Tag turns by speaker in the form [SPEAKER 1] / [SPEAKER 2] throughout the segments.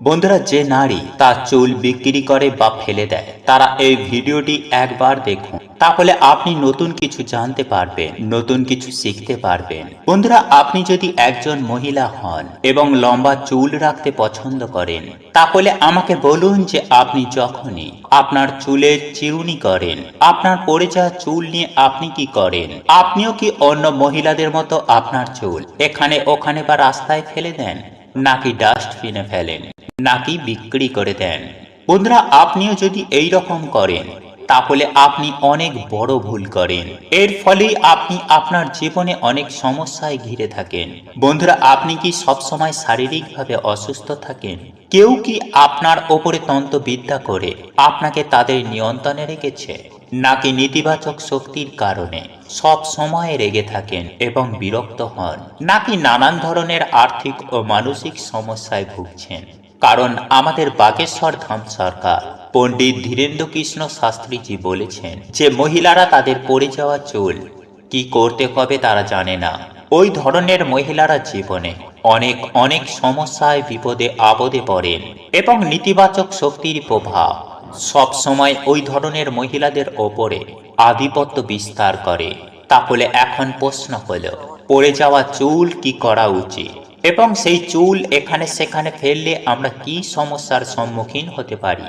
[SPEAKER 1] বন্ধুরা, যে নারী তার চুল বিক্রি করে বা ফেলে দেয় তারা এই ভিডিওটি একবার দেখুন, তাহলে আপনি নতুন কিছু জানতে পারবেন, নতুন কিছু শিখতে পারবেন। বন্ধুরা, আপনি যদি একজন মহিলা হন এবং লম্বা চুল রাখতে পছন্দ করেন, তাহলে আমাকে বলুন যে আপনি যখনই আপনার চুলের চিরুনি করেন, আপনার পড়ে যাওয়া চুল নিয়ে আপনি কি করেন? আপনিও কি অন্য মহিলাদের মতো আপনার চুল এখানে ওখানে বা রাস্তায় ফেলে দেন, নাকি ডাস্টবিনে ফেলেন, নাকি বিক্রি করে দেন? বন্ধুরা, আপনিও যদি এই রকম করেন তাহলে আপনি অনেক বড় ভুল করেন। এর ফলে আপনি আপনার জীবনে অনেক সমস্যায় ঘিরে থাকেন। বন্ধুরা, আপনি কি সবসময় শারীরিকভাবে অসুস্থ থাকেন? কেউ কি আপনার ওপরে তন্ত্রবিদ্যা করে আপনাকে তাদের নিয়ন্ত্রণে রেখেছে, নাকি নেতিবাচক শক্তির কারণে সব সময় রেগে থাকেন এবং বিরক্ত হন, নাকি নানান ধরনের আর্থিক ও মানসিক সমস্যায় ভুগছেন? কারণ আমাদের বাগেশ্বর ধাম সরকার পণ্ডিত ধীরেন্দ্র কৃষ্ণ শাস্ত্রীজি বলেছেন যে মহিলারা তাদের পড়ে যাওয়া চুল কি করতে হবে তারা জানে না। ওই ধরনের মহিলারা জীবনে অনেক অনেক সমস্যায় বিপদে আপদে পড়েন এবং নেতিবাচক শক্তির প্রভাব সব সময় ওই ধরনের মহিলাদের ওপরে আধিপত্য বিস্তার করে। তাহলে এখন প্রশ্ন হলো, পড়ে যাওয়া চুল কি করা উচিত, এবং সেই চুল এখানে সেখানে ফেললে আমরা কি সমস্যার সম্মুখীন হতে পারি?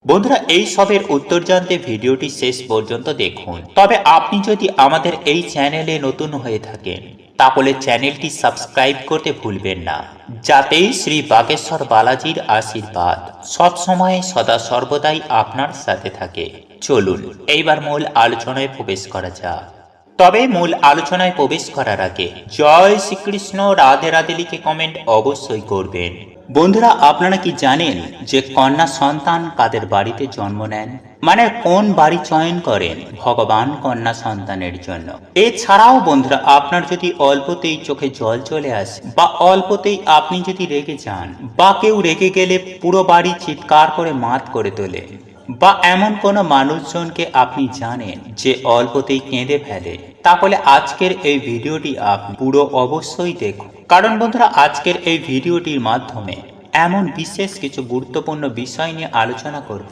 [SPEAKER 1] বন্ধুরা, এই সবের উত্তর জানতে ভিডিওটি শেষ পর্যন্ত দেখুন। তবে আপনি যদি আমাদের এই চ্যানেলে নতুন হয়ে থাকেন তাহলে চ্যানেলটি সাবস্ক্রাইব করতে ভুলবেন না, যাতে শ্রী বাগেশ্বর বালাজির আশীর্বাদ সবসময় সদা সর্বদাই আপনার সাথে থাকে। চলুন এইবার মূল আলোচনায় প্রবেশ করা যাক। তবে মূল আলোচনায় প্রবেশ করার আগে জয় শ্রীকৃষ্ণ, রাধে রাধে লিখে কমেন্ট অবশ্যই করবেন। বন্ধুরা, আপনারা কি জানেন যে কন্যা সন্তান কাদের বাড়িতে জন্ম নেন? মানে কোন বাড়ি চয়ন করেন ভগবান কন্যা সন্তানের জন্য? এছাড়াও বন্ধুরা, আপনার যদি অল্পতেই চোখে জল চলে আসে, বা অল্পতেই আপনি যদি রেগে যান, বা কেউ রেগে গেলে পুরো বাড়ি চিৎকার করে মাত করে তোলে, বা এমন কোনো মানুষজনকে আপনি জানেন যে অল্পতেই কেঁদে ফেলে, তাহলে আজকের এই ভিডিওটি আপনি পুরো অবশ্যই দেখুন। কারণ বন্ধুরা, আজকের এই ভিডিওটির মাধ্যমে এমন বিশেষ কিছু গুরুত্বপূর্ণ বিষয় নিয়ে আলোচনা করব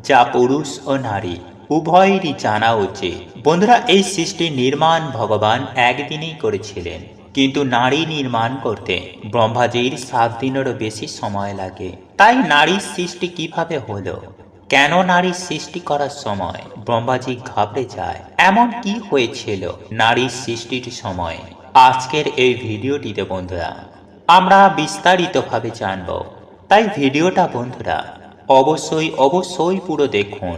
[SPEAKER 1] যা পুরুষ ও নারী উভয়েরই জানা উচিত। বন্ধুরা, এই সৃষ্টির নির্মাণ ভগবান একদিনেই করেছিলেন, কিন্তু নারী নির্মাণ করতে ব্রহ্মাজির 7 দিনেরও বেশি সময় লাগে। তাই নারীর সৃষ্টি কিভাবে হলো, কেন নারীর সৃষ্টি করার সময় ব্রহ্মাজি ঘাবড়ে যায়, এমন কি হয়েছিল নারীর সৃষ্টির সময়, আজকের এই ভিডিওটিতে বন্ধুরা আমরা বিস্তারিতভাবে জানব। তাই ভিডিওটা বন্ধুরা অবশ্যই অবশ্যই পুরো দেখুন,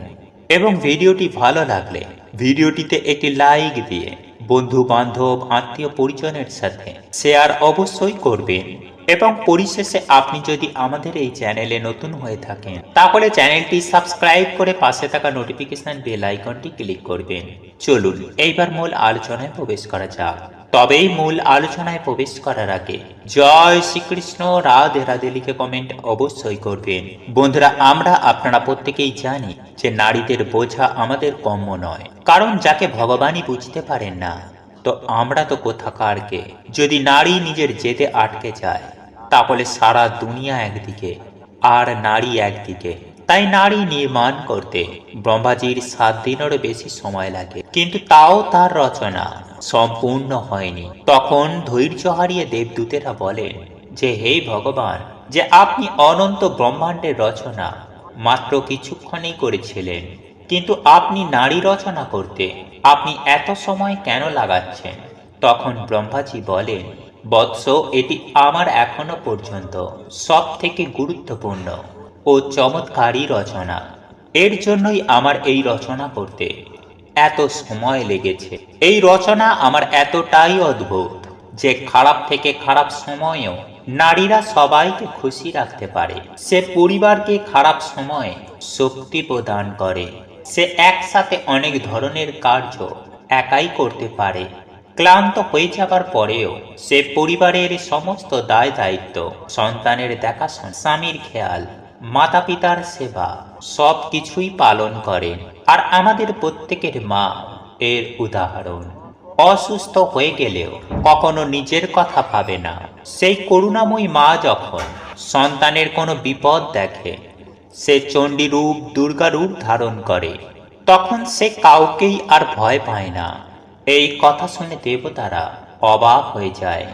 [SPEAKER 1] এবং ভিডিওটি ভালো লাগলে ভিডিওটিতে একটি লাইক দিয়ে বন্ধু বান্ধব আত্মীয় পরিজনের সাথে শেয়ার অবশ্যই করবেন। এবং পরিশেষে আপনি যদি আমাদের এই চ্যানেলে নতুন হয়ে থাকেন তাহলে চ্যানেলটি সাবস্ক্রাইব করে পাশে থাকা নোটিফিকেশন বেল আইকনটি ক্লিক করবেন। চলুন এইবার মূল আলোচনায় প্রবেশ করা যাক। তবেই মূল আলোচনায় প্রবেশ করার আগে জয় শ্রীকৃষ্ণ, রাধে রাধে লিখে কমেন্ট অবশ্যই করবেন। বন্ধুরা, আমরা আপনারা প্রত্যেকেই জানি যে নারীদের বোঝা আমাদের কম্য নয়, কারণ যাকে ভগবানই বুঝতে পারেন না তো আমরা তো কোথাকার কে। যদি নারী নিজের জেদে আটকে যায় তাহলে সারা দুনিয়া একদিকে আর নারী একদিকে। তাই নারী নির্মাণ করতে ব্রহ্মাজির 7 দিনেরও বেশি সময় লাগে, কিন্তু তাও তার রচনা সম্পূর্ণ হয়নি। তখন ধৈর্য হারিয়ে দেবদূতেরা বলেন যে হে ভগবান, যে আপনি অনন্ত ব্রহ্মাণ্ডের রচনা মাত্র কিছুক্ষণেই করেছিলেন, কিন্তু আপনি নারী রচনা করতে আপনি এত সময় কেন লাগাচ্ছেন? তখন ব্রহ্মাজি বলেন, বৎস, এটি আমার এখনো পর্যন্ত সব থেকে গুরুত্বপূর্ণ ও চমৎকারী রচনা। এর জন্যই আমার এই রচনা করতে এত সময় লেগেছে। এই রচনা আমার এতটাই অদ্ভুত যে খারাপ থেকে খারাপ সময়েও নারীরা সবাইকে খুশি রাখতে পারে। সে পরিবারকে খারাপ সময়ে শক্তি প্রদান করে। সে একসাথে অনেক ধরনের কার্য একাই করতে পারে। ক্লান্ত হয়ে যাবার পরেও সে পরিবারের সমস্ত দায় দায়িত্ব, সন্তানের দেখাশোনা, স্বামীর খেয়াল, মাতা পিতার সেবা সব কিছুই পালন করেন। আর আমাদের প্রত্যেকের মা এর উদাহরণ। অসুস্থ হয়ে গেলেও কখনো নিজের কথা ভাবে না। সেই করুণাময়ী মা যখন সন্তানের কোনো বিপদ দেখে, সে চণ্ডী রূপ দুর্গা রূপ ধারণ করে, তখন সে কাউকেই আর ভয় পায় না। এই কথা শুনে দেবতারা অবাক হয়ে যায়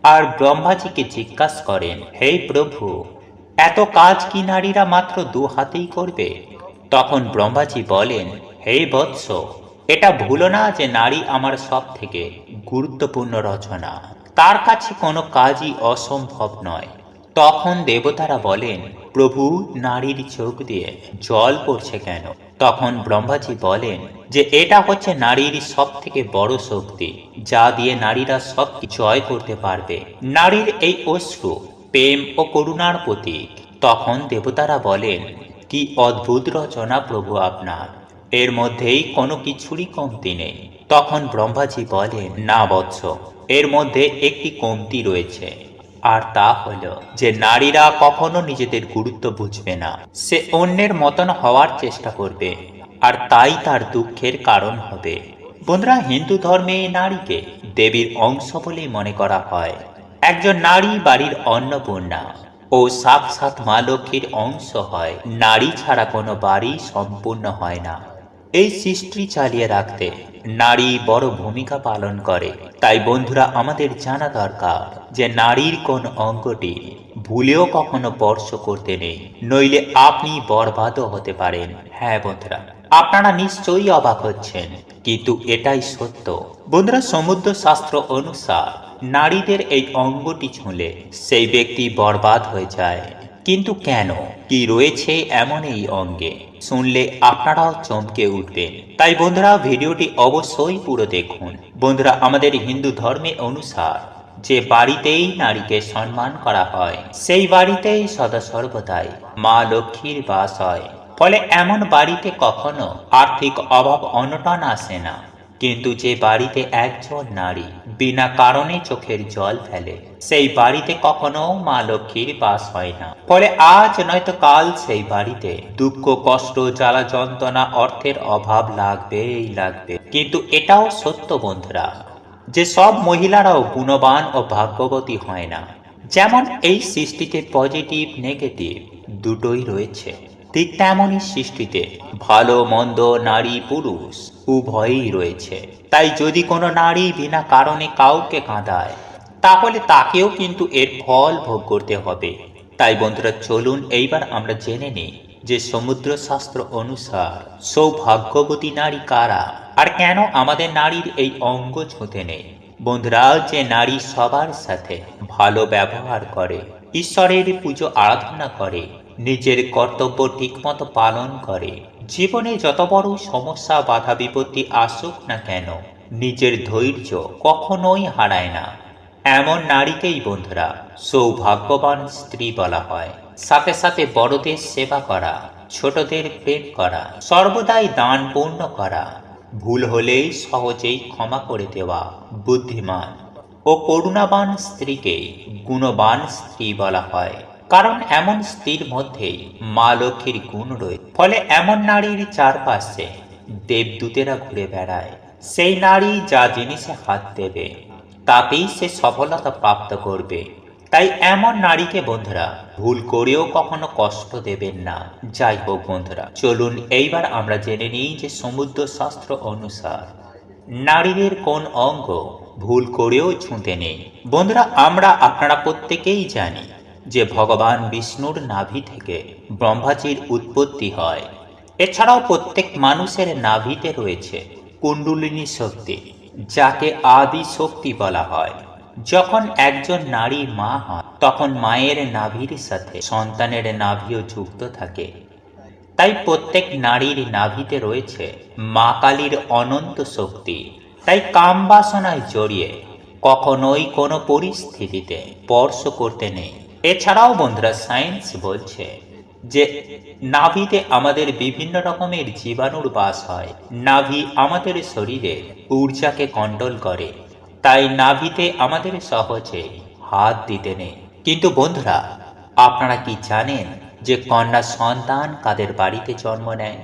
[SPEAKER 1] আর ব্রহ্মাজিকে জিজ্ঞাসা করেন, হে প্রভু, এত কাজ কি নারীরা মাত্র 2 হাতেই করবে? তখন ব্রহ্মাজি বলেন, হে বৎস, এটা ভুলো না যে নারী আমার সব থেকে গুরুত্বপূর্ণ রচনা, তার কাছে কোনো কাজই অসম্ভব নয়। তখন দেবতারা বলেন, প্রভু, নারীর চোখ দিয়ে জল পড়ছে কেন? তখন ব্রহ্মাজি বলেন যে এটা হচ্ছে নারীর সব থেকে বড় শক্তি, যা দিয়ে নারীরা সব জয় করতে পারবে। নারীর এই অশ্রু প্রেম ও করুণার প্রতীক। তখন দেবতারা বলেন, কি অদ্ভুত রচনা প্রভু আপনার, এর মধ্যেই কোনো কিছুরই কমতি নেই। তখন ব্রহ্মাজি বলেন, না বৎস, এর মধ্যে একটি কমতি রয়েছে, আর তা হলো যে নারীরা কখনো নিজেদের গুরুত্ব বুঝবে না। সে অন্যের মতন হওয়ার চেষ্টা করবে, আর তাই তার দুঃখের কারণ হবে। বন্ধুরা, হিন্দু ধর্মে নারীকে দেবীর অংশ বলেই মনে করা হয়। একজন নারী বাড়ির অন্নপূর্ণা ও সাক্ষাৎ মা লক্ষ্মীর অংশ হয়। নারী ছাড়া কোনো বাড়ি সম্পূর্ণ হয় না। এই সৃষ্টি চালিয়ে রাখতে নারী বড় ভূমিকা পালন করে। তাই বন্ধুরা, আমাদের জানা দরকার যে নারীর কোন অঙ্গটি ভুলেও কখনো স্পর্শ করতে নেই, নইলে আপনি বরবাদও হতে পারেন। হ্যাঁ বন্ধুরা, আপনারা নিশ্চয়ই অবাক হচ্ছেন, কিন্তু এটাই সত্য। বন্ধুরা, সমুদ্র শাস্ত্র অনুসার নারীদের এই অঙ্গটি ছুঁলে সেই ব্যক্তি বরবাদ হয়ে যায়। কিন্তু কেন, কি রয়েছে এমন এই অঙ্গে? শুনলে আপনারাও চমকে উঠবেন। তাই বন্ধুরা, ভিডিওটি অবশ্যই পুরো দেখুন। বন্ধুরা, আমাদের হিন্দু ধর্মে অনুসার যে বাড়িতেই নারীকে সম্মান করা হয়, সেই বাড়িতেই সদা সর্বদাই মা লক্ষ্মীর বাস হয়। ফলে এমন বাড়িতে কখনো আর্থিক অভাব অনটন আসে না। কিন্তু যে বাড়িতে একজন নারী বিনা কারণে চোখের জল ফেলে, সেই বাড়িতে কখনো মা লক্ষ্মীর বাস হয় না। ফলে আজ নয়তো কাল সেই বাড়িতে দুঃখ, কষ্ট, জ্বালা যন্ত্রণা, অর্থের অভাব লাগবেই লাগবে। কিন্তু এটাও সত্য বন্ধুরা, যে সব মহিলারাও গুণবান ও ভাগ্যবতী হয় না। যেমন এই সৃষ্টিতে পজিটিভ নেগেটিভ দুটোই রয়েছে, ঠিক তেমনই সৃষ্টিতে ভালো মন্দ, নারী পুরুষ উভয়ই রয়েছে। তাই যদি কোনো নারী বিনা কারণে কাউকে কাঁদায়, তাহলে তাকেও কিন্তু এর ফল ভোগ করতে হবে। তাই বন্ধুরা, চলুন এইবার আমরা জেনে নিই যে সমুদ্র শাস্ত্র অনুসার সৌভাগ্যবতী নারী কারা, আর কেন আমাদের নারীর এই অঙ্গ ছুঁতে নেই। বন্ধুরা, যে নারী সবার সাথে ভালো ব্যবহার করে, ঈশ্বরের পুজো আরাধনা করে, নিজের কর্তব্য ঠিকমতো পালন করে, জীবনে যত বড় সমস্যা বাধা বিপত্তি আসুক না কেন, নিজের ধৈর্য কখনোই হারায় না, এমন নারীকেই বন্ধুরা সৌভাগ্যবান স্ত্রী বলা হয়। সাথে সাথে বড়দের সেবা করা, ছোটদের প্রেম করা, সর্বদাই দান পূর্ণ করা, ভুল হলেই সহজেই ক্ষমা করে দেওয়া, বুদ্ধিমান ও করুণাবান স্ত্রীকে গুণবান স্ত্রী বলা হয়। কারণ এমন স্ত্রীর মধ্যেই মা লক্ষ্মীর গুণ রয়েছে। ফলে এমন নারীর চারপাশে দেবদূতেরা ঘুরে বেড়ায়। সেই নারী যা জিনিসে হাত দেবে, তাতেই সে সফলতা প্রাপ্ত করবে। তাই এমন নারীকে বন্ধুরা ভুল করেও কখনো কষ্ট দেবেন না। যাই হোক বন্ধুরা, চলুন এইবার আমরা জেনে নিই যে সমুদ্র শাস্ত্র অনুসার নারীদের কোন অঙ্গ ভুল করেও ছুঁতে নেই। বন্ধুরা, আপনারা প্রত্যেকেই জানি যে ভগবান বিষ্ণুর নাভি থেকে ব্রহ্মাজির উৎপত্তি হয়। এছাড়াও প্রত্যেক মানুষের নাভিতে রয়েছে কুণ্ডলিনী শক্তি, যাকে আদি শক্তি বলা হয়। যখন একজন নারী মা হয়, তখন মায়ের নাভির সাথে সন্তানের নাভিও যুক্ত থাকে। তাই প্রত্যেক নারীর নাভিতে রয়েছে মা কালীর অনন্ত শক্তি। তাই কাম বাসনায় জড়িয়ে কখনোই কোনো পরিস্থিতিতে স্পর্শ করতে নেই। এছাড়াও বন্ধুরা, সায়েন্স বলছে যে নাভিতে আমাদের বিভিন্ন রকমের জীবাণুর বাস হয়। নাভি আমাদের শরীরে ঊর্জাকে কন্ট্রোল করে। তাই নাভিতে আমাদের সহজে হাত দিতে নেই। কিন্তু বন্ধুরা, আপনারা কি জানেন যে কন্যা সন্তান কাদের বাড়িতে জন্ম নেয়?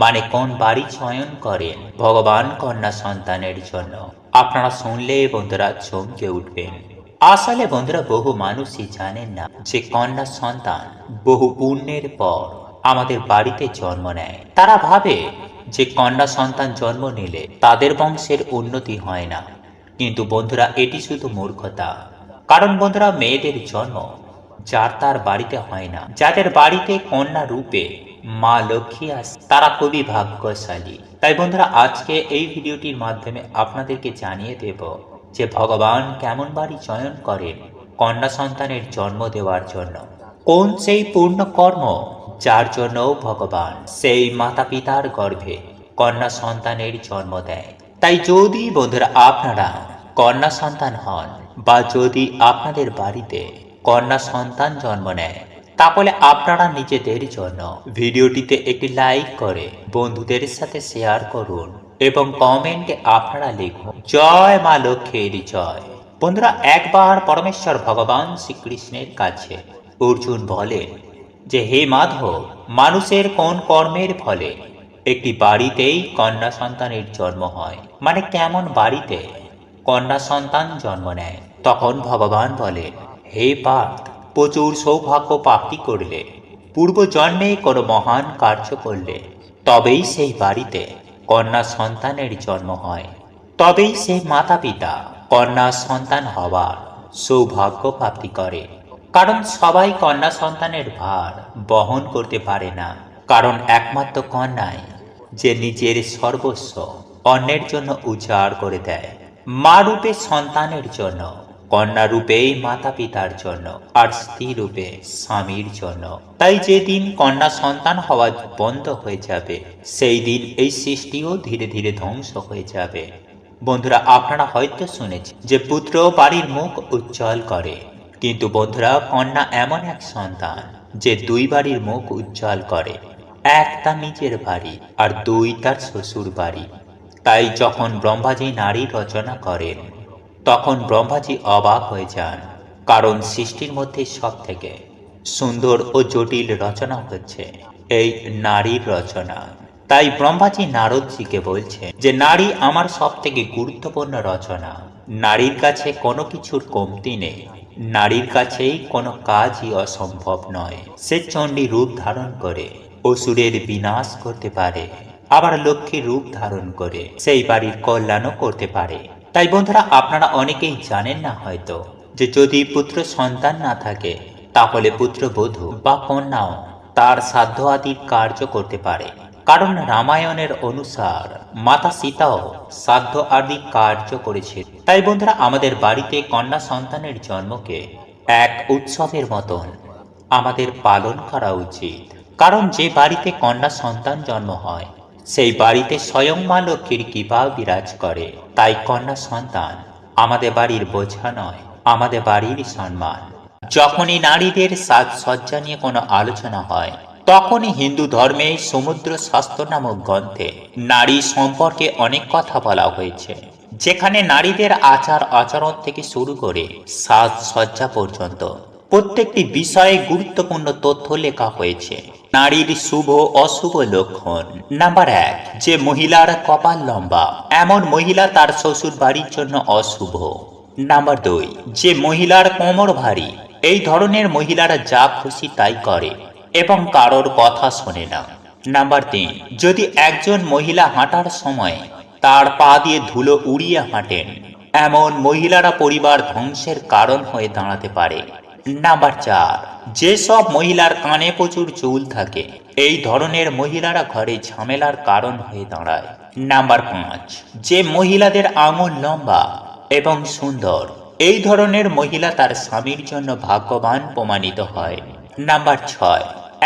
[SPEAKER 1] মানে কোন বাড়ি চয়ন করেন ভগবান কন্যা সন্তানের জন্য? আপনারা শুনলে বন্ধুরা চমকে উঠবেন। আসলে বন্ধুরা বহু মানুষই জানেন না যে কন্যা সন্তান বহু পুণ্যের পর আমাদের বাড়িতে জন্ম নেয়। তারা ভাবে যে কন্যা সন্তান জন্ম নিলে তাদের বংশের উন্নতি হয় না, কিন্তু বন্ধুরা এটি শুধু মূর্খতা। কারণ বন্ধুরা মেয়েদের জন্ম যার তার বাড়িতে হয় না, যাদের বাড়িতে কন্যা রূপে মা লক্ষ্মী আসে তারা খুবই ভাগ্যশালী। তাই বন্ধুরা আজকে এই ভিডিওটির মাধ্যমে আপনাদেরকে জানিয়ে দেব যে ভগবান কেমন বাড়ি চয়ন করেন কন্যা সন্তানের জন্ম দেওয়ার জন্য। কোন সেই পূর্ণ কর্ম যার জন্য ভগবান সেই মাতা পিতার গর্ভে কন্যা সন্তানের জন্ম দেয়। তাই যদি বন্ধুরা আপনারা কন্যা সন্তান হন বা যদি আপনাদের বাড়িতে কন্যা সন্তান জন্ম নেয়, তাহলে আপনারা নিজেদের জন্য ভিডিওটিতে একটি লাইক করে বন্ধুদের সাথে শেয়ার করুন এবং কমেন্টে আপনারা লিখুন জয় মা লক্ষ্মীর জয়। বন্ধুরা একবার পরমেশ্বর ভগবান শ্রীকৃষ্ণের কাছে অর্জুন বলেন যে হে মাধব, মানুষের কোন কর্মের ফলে একটি বাড়িতেই কন্যা সন্তানের জন্ম হয়, মানে কেমন বাড়িতে কন্যা সন্তান জন্ম নেয়? তখন ভগবান বলেন, হে পার্থ, প্রচুর সৌভাগ্য প্রাপ্তি করলে, পূর্ব জন্মে কোনো মহান কার্য করলে তবেই সেই বাড়িতে কন্যা সন্তানের জন্ম হয়, তবেই সেই মাতা পিতা কন্যা সন্তান হওয়ার সৌভাগ্য প্রাপ্তি করে। কারণ সবাই কন্যা সন্তানের ভার বহন করতে পারে না, কারণ একমাত্র কন্যাই যে নিজের সর্বস্ব অন্যের জন্য উজাড় করে দেয়। মা রূপে সন্তানের জন্য, কন্যা রূপেই মাতা পিতার জন্য, আর স্ত্রী রূপে স্বামীর জন্য। তাই যেদিন কন্যা সন্তান হওয়া বন্ধ হয়ে যাবে সেই দিন এই সৃষ্টিও ধীরে ধীরে ধ্বংস হয়ে যাবে। বন্ধুরা আপনারা হয়তো শুনেছেন যে পুত্র বাড়ির মুখ উজ্জ্বল করে, কিন্তু বন্ধুরা কন্যা এমন এক সন্তান যে দুই বাড়ির মুখ উজ্জ্বল করে, এক তার নিজের বাড়ি আর দুই তার শ্বশুর বাড়ি। তাই যখন ব্রহ্মাজি নারী রচনা করেন তখন ব্রহ্মাজি অবাক হয়ে যান, কারণ সৃষ্টির মধ্যে সব থেকে সুন্দর ও জটিল রচনা হচ্ছে এই নারীর রচনা। তাই ব্রহ্মাজি নারদজিকে বলছেন যে নারী আমার সব থেকে গুরুত্বপূর্ণ রচনা। নারীর কাছে কোনো কিছুর কমতি নেই, নারীর কাছেই কোনো কাজই অসম্ভব নয়। সে চণ্ডী রূপ ধারণ করে অসুরের বিনাশ করতে পারে, আবার লক্ষ্মীর রূপ ধারণ করে সেই বাড়ির কল্যাণও করতে পারে। তাই বন্ধুরা আপনারা অনেকেই জানেন না হয়তো যে যদি পুত্র সন্তান না থাকে তাহলে পুত্রবধূ বা কন্যাও তার সাধ্য আদির কার্য করতে পারে। কারণ রামায়ণের অনুসার মাতা সীতাও সাধ্য আদি কার্য করেছিল। তাই বন্ধুরা আমাদের বাড়িতে কন্যা সন্তানের জন্মকে এক উৎসবের মতন আমাদের পালন করা উচিত। কারণ যে বাড়িতে কন্যা সন্তান জন্ম হয় সেই বাড়িতে স্বয়ং মা লক্ষ্মীর কৃপা বিরাজ করে। তাই কন্যা সন্তান আমাদের বাড়ির বোঝা নয়, আমাদের বাড়ির সম্মান। যখনই নারীদের সাজসজ্জা নিয়ে কোনো আলোচনা হয় তখনই হিন্দু ধর্মে সমুদ্র শাস্ত্র নামক গ্রন্থে নারী সম্পর্কে অনেক কথা বলা হয়েছে, যেখানে নারীদের আচার আচরণ থেকে শুরু করে সাজসজ্জা পর্যন্ত প্রত্যেকটি বিষয়ে গুরুত্বপূর্ণ তথ্য লেখা হয়েছে। নারীর শুভ অশুভ লক্ষণ। নাম্বার 1, যে মহিলার কপাল লম্বা, এমন মহিলা তার শ্বশুর বাড়ির জন্য অশুভ। নাম্বার 2, যে মহিলার কোমর ভারী, এই ধরনের মহিলারা যা খুশি তাই করে এবং কারোর কথা শোনে না। নাম্বার 3, যদি একজন মহিলা হাঁটার সময় তার পা দিয়ে ধুলো উড়িয়ে হাঁটেন, এমন মহিলারা পরিবার ধ্বংসের কারণ হয়ে দাঁড়াতে পারে। নাম্বার 4, যেসব মহিলার কানে প্রচুর চুল থাকে, এই ধরনের মহিলারা ঘরে ঝামেলার কারণ হয়ে দাঁড়ায়। নাম্বার 5, যে মহিলাদের আঙুল লম্বা এবং সুন্দর, এই ধরনের মহিলা তার স্বামীর জন্য ভাগ্যবান প্রমাণিত হয়। নাম্বার 6,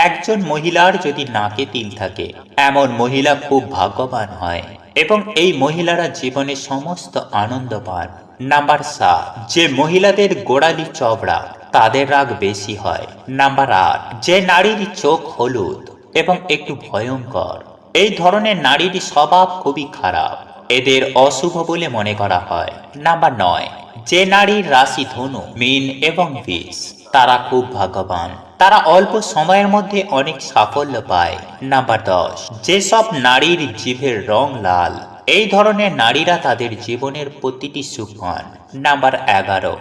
[SPEAKER 1] একজন মহিলার যদি নাকে তিল থাকে, এমন মহিলা খুব ভাগ্যবান হয় এবং এই মহিলারা জীবনে সমস্ত আনন্দ পান। নাম্বার 7, যে মহিলাদের গোড়ালি চওড়া, তাদের রাগ বেশি হয়। নাম্বার 8, যে নারীর চোখ হলুদ এবং একটু ভয়ঙ্কর, এই ধরনের নারীর স্বভাব খুবই খারাপ, এদের অশুভ বলে মনে করা হয়। নাম্বার 9, যে নারীর রাশি ধনু, মীন এবং বৃষ, তারা খুব ভাগ্যবান, তারা অল্প সময়ের মধ্যে অনেক সাফল্য পায়। নাম্বার 10, যেসব নারীর জিভের রং লাল, এই ধরনের নারীরা তাদের জীবনের প্রতিটি সুখ পান। নাম্বার 11,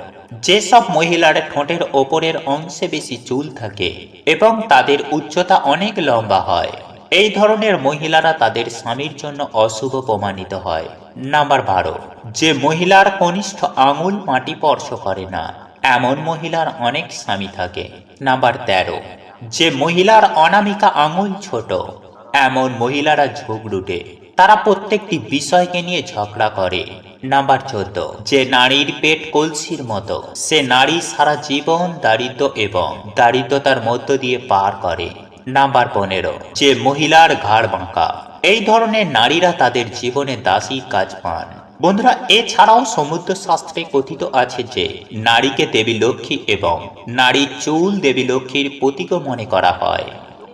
[SPEAKER 1] যেসব মহিলার ঠোঁটের ওপরের অংশে বেশি চুল থাকে এবং তাদের উচ্চতা অনেক লম্বা হয়, এই ধরনের মহিলারা তাদের স্বামীর জন্য অশুভ প্রমাণিত হয়। নাম্বার 12, যে মহিলার কনিষ্ঠ আঙুল মাটি স্পর্শ করে না, এমন মহিলার অনেক স্বামী থাকে। নাম্বার 13, যে মহিলার অনামিকা আঙুল ছোট, এমন মহিলারা ঝগড়ুটে, তারা প্রত্যেকটি বিষয়কে নিয়ে ঝগড়া করে। নাম্বার 14, যে নারীর পেট কলসির মতো, সে নারী সারা জীবন দারিদ্র এবং দারিদ্রতার মধ্য দিয়ে পার করে। নাম্বার 15, যে মহিলার ঘাড় বাঁকা, এই ধরনের নারীরা তাদের জীবনে দাসীর কাজ পান। বন্ধুরা, এছাড়াও সমুদ্র শাস্ত্রে কথিত আছে যে নারীকে দেবী লক্ষ্মী এবং নারীর চুল দেবী লক্ষ্মীর প্রতীকও মনে করা হয়।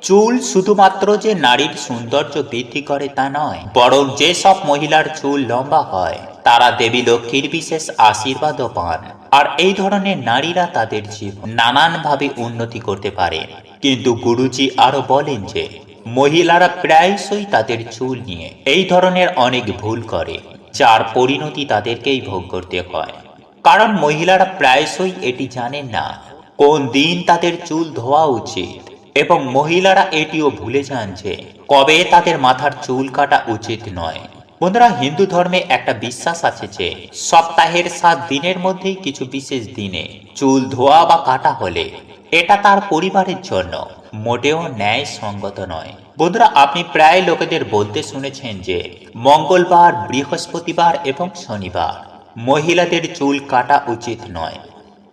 [SPEAKER 1] চুল শুধুমাত্র যে নারীর সৌন্দর্য বৃদ্ধি করে তা নয়, বরং যেসব মহিলার চুল লম্বা হয় তারা দেবী লক্ষ্মীর বিশেষ আশীর্বাদও পান। আর এই ধরনের নারীরা তাদের জীবন নানানভাবে উন্নতি করতে পারে। কিন্তু গুরুজি আরো বলেন যে মহিলারা প্রায়শই তাদের চুল নিয়ে এই ধরনের অনেক ভুল করে, যার পরিণতি তাদেরকেই ভোগ করতে হয়। কারণ মহিলারা প্রায়শই এটি জানেন না কোন দিন তাদের চুল ধোয়া উচিত, এবং মহিলারা এটিও ভুলে যান যে কবে তাদের মাথার চুল কাটা উচিত নয়। বন্ধুরা, হিন্দু ধর্মে একটা বিশ্বাস আছে যে সপ্তাহের 7 দিনের মধ্যেই কিছু বিশেষ দিনে চুল ধোয়া বা কাটা হলে এটা তার পরিবারের জন্য মোটেও ন্যায়সঙ্গত নয়। বন্ধুরা, আপনি প্রায় লোকেদের বলতে শুনেছেন যে মঙ্গলবার, বৃহস্পতিবার এবং শনিবার মহিলাদের চুল কাটা উচিত নয়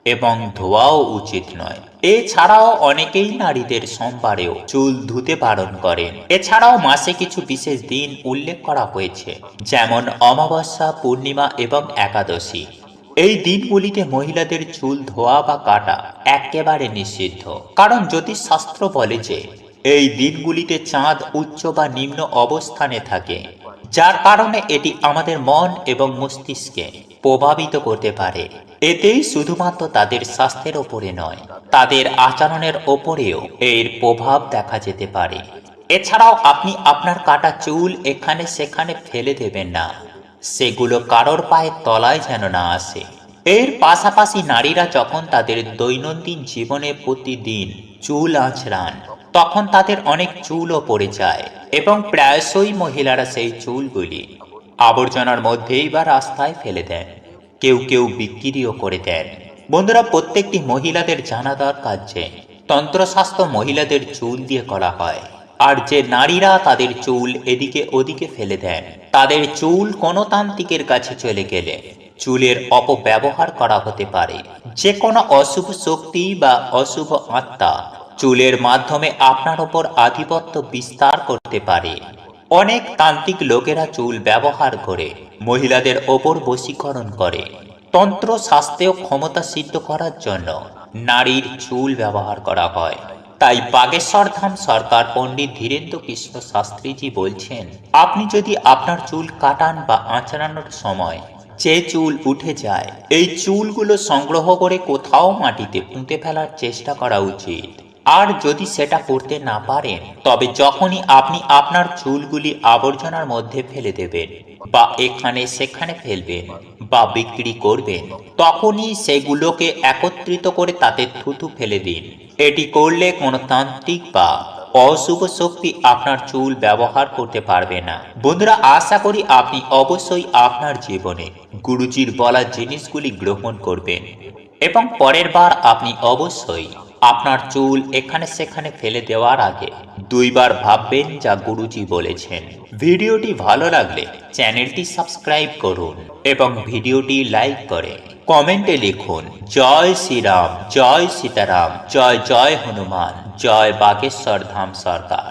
[SPEAKER 1] এবং ধোয়াও উচিত নয়। এছাড়াও অনেকেই নারীদের সোমবারেও চুল ধুতে বারণ করেন। এছাড়াও মাসে কিছু বিশেষ দিন উল্লেখ করা হয়েছে, যেমন অমাবস্যা, পূর্ণিমা এবং একাদশী। এই দিনগুলিতে মহিলাদের চুল ধোয়া বা কাটা একেবারে নিষিদ্ধ। কারণ জ্যোতিষশাস্ত্র বলে যে এই দিনগুলিতে চাঁদ উচ্চ বা নিম্ন অবস্থানে থাকে, যার কারণে এটি আমাদের মন এবং মস্তিষ্কে প্রভাবিত করতে পারে। এতেই শুধুমাত্র তাদের স্বাস্থ্যের ওপরে নয়, তাদের আচরণের ওপরেও এর প্রভাব দেখা যেতে পারে। এছাড়াও আপনি আপনার কাটা চুল এখানে সেখানে ফেলে দেবেন না, সেগুলো কারোর পায়ের তলায় যেন না আসে। এর পাশাপাশি নারীরা যখন তাদের দৈনন্দিন জীবনে প্রতিদিন চুল আঁচড়ান, তখন তাদের অনেক চুলও পড়ে যায় এবং প্রায়শই মহিলারা সেই চুলগুলি আবর্জনার মধ্যেই বা রাস্তায় ফেলে দেন, কেউ কেউ বিক্রিও করে দেন। বন্ধুরা, প্রত্যেকটি মহিলাদের জানা দরকার যে তন্ত্রশাস্ত্র মহিলাদের চুল দিয়ে করা হয়, আর যে নারীরা তাদের চুল এদিকে ওদিকে ফেলে দেন, তাদের চুল কোনো তান্ত্রিকের কাছে চলে গেলে চুলের অপব্যবহার করা হতে পারে। যে কোনো অশুভ শক্তি বা অশুভ আত্মা চুলের মাধ্যমে আপনার ওপর আধিপত্য বিস্তার করতে পারে। অনেক তান্ত্রিক লোকেরা চুল ব্যবহার করে মহিলাদের ওপর বশীকরণ করে। তন্ত্র শাস্ত্রেও ক্ষমতা সিদ্ধ করার জন্য নারীর চুল ব্যবহার করা হয়। তাই বাগেশ্বর ধাম সরকার পণ্ডিত ধীরেন্দ্র কৃষ্ণ শাস্ত্রীজি বলছেন, আপনি যদি আপনার চুল কাটান বা আঁচড়ানোর সময় যে চুল উঠে যায়, এই চুলগুলো সংগ্রহ করে কোথাও মাটিতে পুঁতে ফেলার চেষ্টা করা উচিত। আর যদি সেটা করতে না পারেন, তবে যখনই আপনি আপনার চুলগুলি আবর্জনার মধ্যে ফেলে দেবেন বা এখানে সেখানে ফেলবেন বা বিক্রি করবেন, তখনই সেগুলোকে একত্রিত করে তাতে থুতু ফেলে দিন। এটি করলে কোনো তান্ত্রিক বা অশুভ শক্তি আপনার চুল ব্যবহার করতে পারবে না। বন্ধুরা, আশা করি আপনি অবশ্যই আপনার জীবনে গুরুজির বলা জিনিসগুলি গ্রহণ করবেন এবং পরের বার আপনি অবশ্যই আপনার চুল এখানে সেখানে ফেলে দেওয়ার আগে 2 বার ভাববেন যা গুরুজি বলেছেন। ভিডিওটি ভালো লাগলে চ্যানেলটি সাবস্ক্রাইব করুন এবং ভিডিওটি লাইক করে কমেন্টে লিখুন জয় শ্রীরাম, জয় সীতারাম, জয় জয় হনুমান, জয় বাগেশ্বর ধাম সরকার।